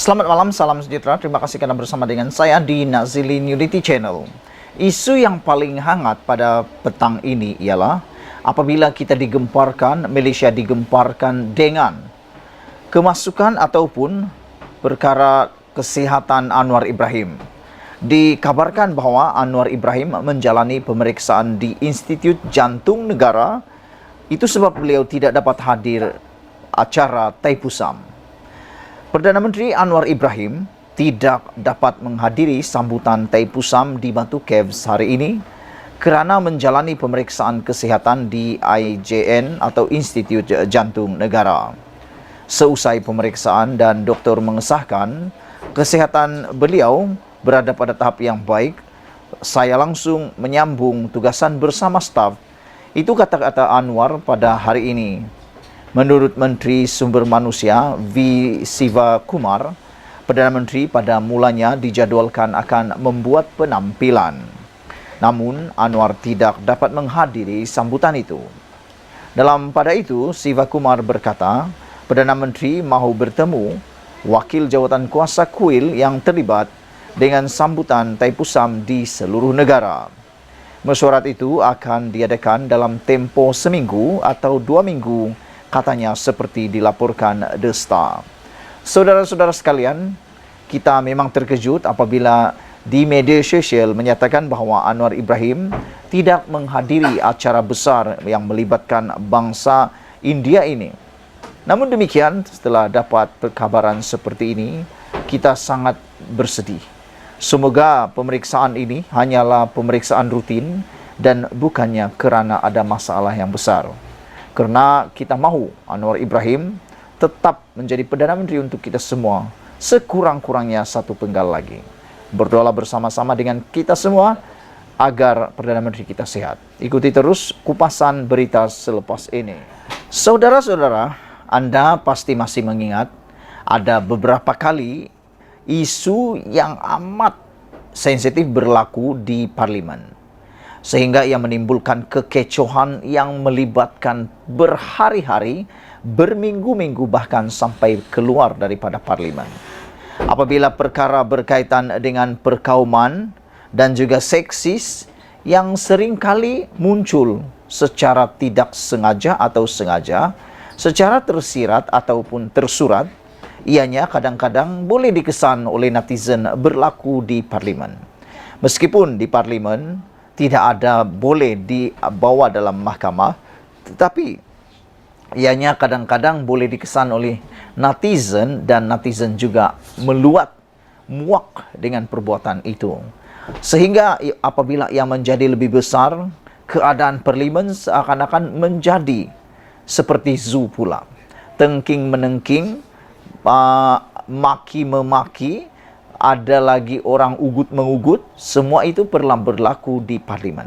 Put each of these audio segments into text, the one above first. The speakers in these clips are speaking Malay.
Selamat malam, salam sejahtera. Terima kasih karena bersama dengan saya di Nazili Nudity Channel. Isu yang paling hangat pada petang ini ialah apabila kita digemparkan, Malaysia digemparkan dengan kemasukan ataupun perkara kesihatan Anwar Ibrahim. Dikabarkan bahawa Anwar Ibrahim menjalani pemeriksaan di Institut Jantung Negara. Itu sebab beliau tidak dapat hadir acara Taipusam. Perdana Menteri Anwar Ibrahim tidak dapat menghadiri sambutan Taipusam di Batu Caves hari ini kerana menjalani pemeriksaan kesihatan di IJN atau Institut Jantung Negara. Seusai pemeriksaan dan doktor mengesahkan kesihatan beliau berada pada tahap yang baik, saya langsung menyambung tugasan bersama staf. Itu kata-kata Anwar pada hari ini. Menurut Menteri Sumber Manusia V. Siva Kumar, Perdana Menteri pada mulanya dijadualkan akan membuat penampilan. Namun, Anwar tidak dapat menghadiri sambutan itu. Pada itu, Siva Kumar berkata, Perdana Menteri mahu bertemu wakil jawatan kuasa kuil yang terlibat dengan sambutan Taipusam di seluruh negara. Mesyuarat itu akan diadakan dalam tempoh seminggu atau 2 minggu, katanya seperti dilaporkan The Star. Saudara-saudara sekalian, kita memang terkejut apabila di media sosial menyatakan bahawa Anwar Ibrahim tidak menghadiri acara besar yang melibatkan bangsa India ini. Namun demikian, setelah dapat perkabaran seperti ini, kita sangat bersedih. Semoga pemeriksaan ini hanyalah pemeriksaan rutin dan bukannya kerana ada masalah yang besar. Kerana kita mahu Anwar Ibrahim tetap menjadi Perdana Menteri untuk kita semua, sekurang-kurangnya 1 penggal lagi. Berdoalah bersama-sama dengan kita semua agar Perdana Menteri kita sehat. Ikuti terus kupasan berita selepas ini. Saudara-saudara, Anda pasti masih mengingat ada beberapa kali isu yang amat sensitif berlaku di Parlimen, sehingga ia menimbulkan kekecohan yang melibatkan berhari-hari, berminggu-minggu, bahkan sampai keluar daripada Parlimen. Apabila perkara berkaitan dengan perkauman dan juga seksis yang seringkali muncul secara tidak sengaja atau sengaja, secara tersirat ataupun tersurat, ianya kadang-kadang boleh dikesan oleh netizen berlaku di Parlimen. Meskipun di Parlimen tidak ada boleh dibawa dalam mahkamah, tetapi ianya kadang-kadang boleh dikesan oleh netizen dan netizen juga muak dengan perbuatan itu. Sehingga apabila ia menjadi lebih besar, keadaan Parlimen seakan-akan menjadi seperti zoo pula. Tengking-menengking, maki-memaki, ada lagi orang ugut-mengugut, semua itu pernah berlaku di Parlimen.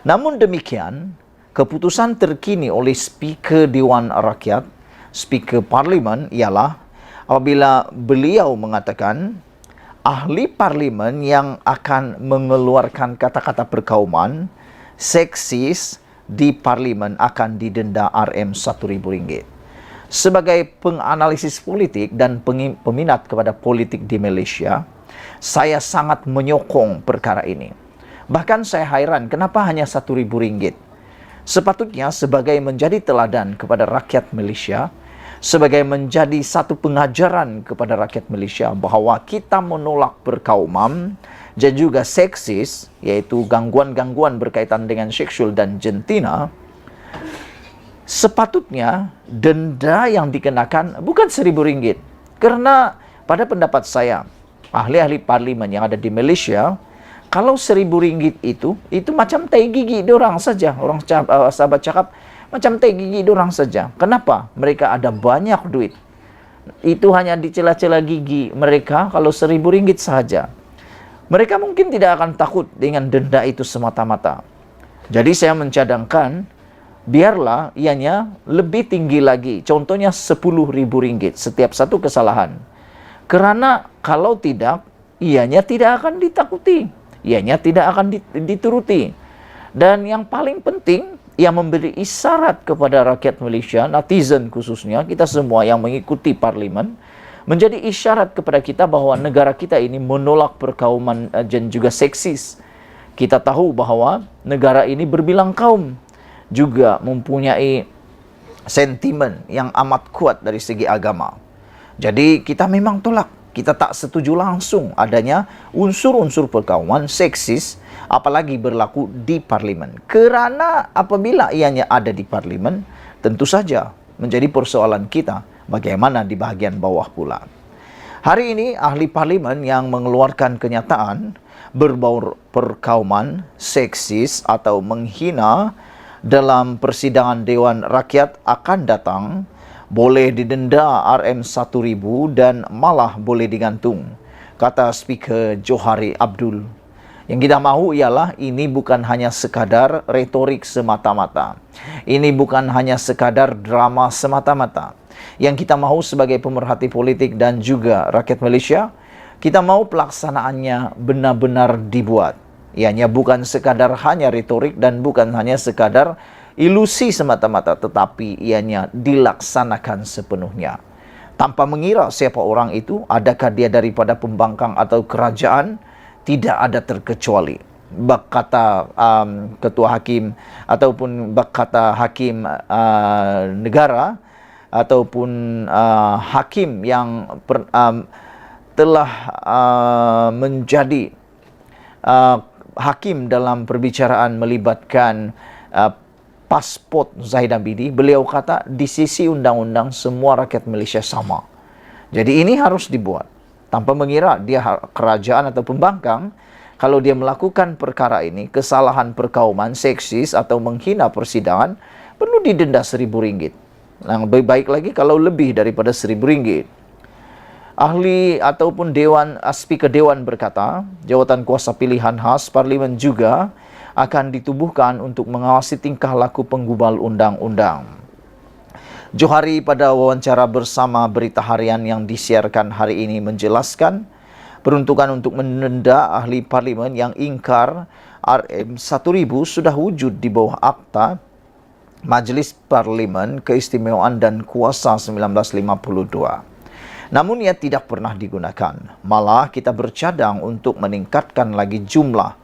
Namun demikian, keputusan terkini oleh Speaker Dewan Rakyat, Speaker Parlimen, ialah apabila beliau mengatakan ahli Parlimen yang akan mengeluarkan kata-kata perkauman seksis di Parlimen akan didenda RM1.000. Sebagai penganalisis politik dan peminat kepada politik di Malaysia, saya sangat menyokong perkara ini. Bahkan saya hairan kenapa hanya RM1.000. Sepatutnya sebagai menjadi teladan kepada rakyat Malaysia, sebagai menjadi satu pengajaran kepada rakyat Malaysia bahawa kita menolak perkauman dan juga seksis, iaitu gangguan-gangguan berkaitan dengan seksual dan jantina. Sepatutnya denda yang dikenakan bukan RM1.000. Kerana pada pendapat saya, ahli-ahli Parlimen yang ada di Malaysia, kalau RM1.000 itu macam tai gigi diorang saja. Orang sahabat cakap, macam tai gigi diorang saja. Kenapa? Mereka ada banyak duit. Itu hanya di celah-celah gigi mereka kalau RM1.000 sahaja. Mereka mungkin tidak akan takut dengan denda itu semata-mata. Jadi saya mencadangkan, biarlah ianya lebih tinggi lagi. Contohnya RM10.000 setiap satu kesalahan. Kerana kalau tidak, ianya tidak akan ditakuti. Ianya tidak akan dituruti. Dan yang paling penting, ia memberi isyarat kepada rakyat Malaysia, netizen khususnya, kita semua yang mengikuti Parlimen, menjadi isyarat kepada kita bahwa negara kita ini menolak perkauman dan juga seksis. Kita tahu bahwa negara ini berbilang kaum, juga mempunyai sentimen yang amat kuat dari segi agama. Jadi kita memang tolak, kita tak setuju langsung adanya unsur-unsur perkauman seksis, apalagi berlaku di parlimen. Kerana apabila ianya ada di parlimen, tentu saja menjadi persoalan kita bagaimana di bahagian bawah pula. Hari ini ahli parlimen yang mengeluarkan kenyataan berbau perkauman seksis atau menghina dalam persidangan Dewan Rakyat akan datang boleh didenda RM1.000 dan malah boleh digantung, kata Speaker Johari Abdul. Yang kita mahu ialah ini bukan hanya sekadar retorik semata-mata. Ini bukan hanya sekadar drama semata-mata. Yang kita mahu sebagai pemerhati politik dan juga rakyat Malaysia, kita mahu pelaksanaannya benar-benar dibuat. Ianya bukan sekadar hanya retorik dan bukan hanya sekadar ilusi semata-mata, tetapi ianya dilaksanakan sepenuhnya. Tanpa mengira siapa orang itu, adakah dia daripada pembangkang atau kerajaan, tidak ada terkecuali. Bak kata ketua hakim ataupun bak kata hakim negara ataupun hakim yang telah menjadi hakim dalam perbicaraan melibatkan pasport Zahid Abidi, beliau kata di sisi undang-undang semua rakyat Malaysia sama. Jadi ini harus dibuat. Tanpa mengira dia kerajaan atau pembangkang, kalau dia melakukan perkara ini, kesalahan perkauman, seksis atau menghina persidangan, perlu didenda RM1.000. Lebih baik lagi kalau lebih daripada RM1.000. Ahli ataupun Speaker Dewan berkata, jawatan kuasa pilihan khas Parlimen juga akan ditubuhkan untuk mengawasi tingkah laku penggubal undang-undang. Johari pada wawancara bersama Berita Harian yang disiarkan hari ini menjelaskan peruntukan untuk mendenda ahli Parlimen yang ingkar RM1.000 sudah wujud di bawah Akta Majlis Parlimen Keistimewaan dan Kuasa 1952. Namun ia tidak pernah digunakan. Malah kita bercadang untuk meningkatkan lagi jumlah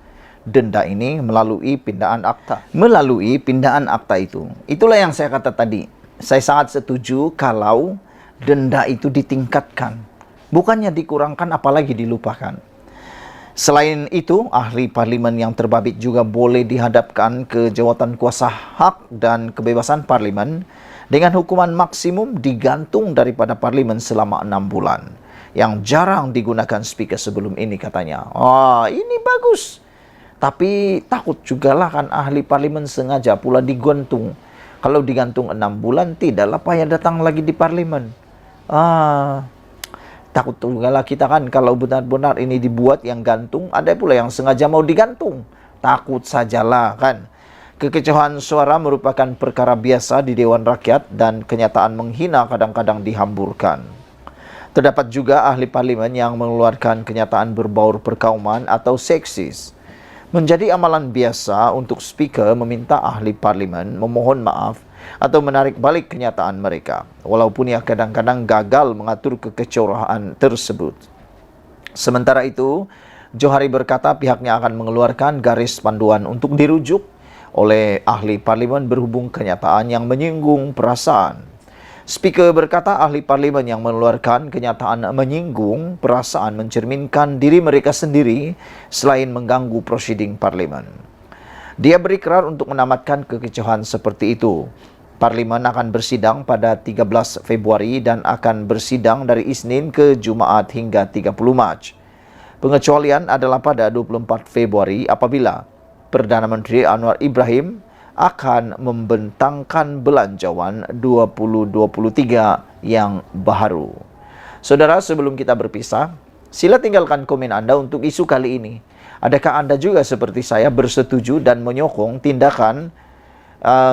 denda ini melalui pindaan akta. Melalui pindaan akta itu. Itulah yang saya kata tadi. Saya sangat setuju kalau denda itu ditingkatkan. Bukannya dikurangkan apalagi dilupakan. Selain itu, ahli parlimen yang terbabit juga boleh dihadapkan ke jawatan kuasa hak dan kebebasan parlimen dengan hukuman maksimum digantung daripada parlimen selama 6 bulan. Yang jarang digunakan speaker sebelum ini katanya. Ini bagus. Tapi takut jugalah kan ahli parlimen sengaja pula digantung. Kalau digantung 6 bulan, tidaklah payah datang lagi di parlimen. Takut jugalah kita kan kalau benar-benar ini dibuat yang gantung, ada pula yang sengaja mau digantung. Takut sajalah kan. Kekecewaan suara merupakan perkara biasa di Dewan Rakyat dan kenyataan menghina kadang-kadang dihamburkan. Terdapat juga ahli parlimen yang mengeluarkan kenyataan berbaur perkauman atau seksis. Menjadi amalan biasa untuk speaker meminta ahli parlimen memohon maaf atau menarik balik kenyataan mereka, walaupun ia kadang-kadang gagal mengatur kekecewaan tersebut. Sementara itu, Johari berkata pihaknya akan mengeluarkan garis panduan untuk dirujuk oleh ahli parlimen berhubung kenyataan yang menyinggung perasaan. Speaker berkata ahli parlimen yang mengeluarkan kenyataan menyinggung perasaan mencerminkan diri mereka sendiri selain mengganggu prosiding parlimen. Dia berikrar untuk menamatkan kekecewaan seperti itu. Parlimen akan bersidang pada 13 Februari dan akan bersidang dari Isnin ke Jumaat hingga 30 Mac. Pengecualian adalah pada 24 Februari apabila Perdana Menteri Anwar Ibrahim akan membentangkan belanjawan 2023 yang baru. Saudara, sebelum kita berpisah, sila tinggalkan komen Anda untuk isu kali ini. Adakah Anda juga seperti saya bersetuju dan menyokong tindakan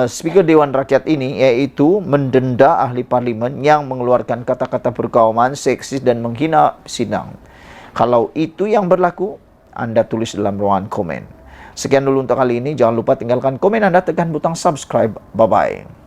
Speaker Dewan Rakyat ini, yaitu mendenda ahli parlimen yang mengeluarkan kata-kata perkauman, seksis dan menghina sidang? Kalau itu yang berlaku, Anda tulis dalam ruangan komen. Sekian dulu untuk kali ini. Jangan lupa tinggalkan komen Anda, tekan butang subscribe. Bye-bye.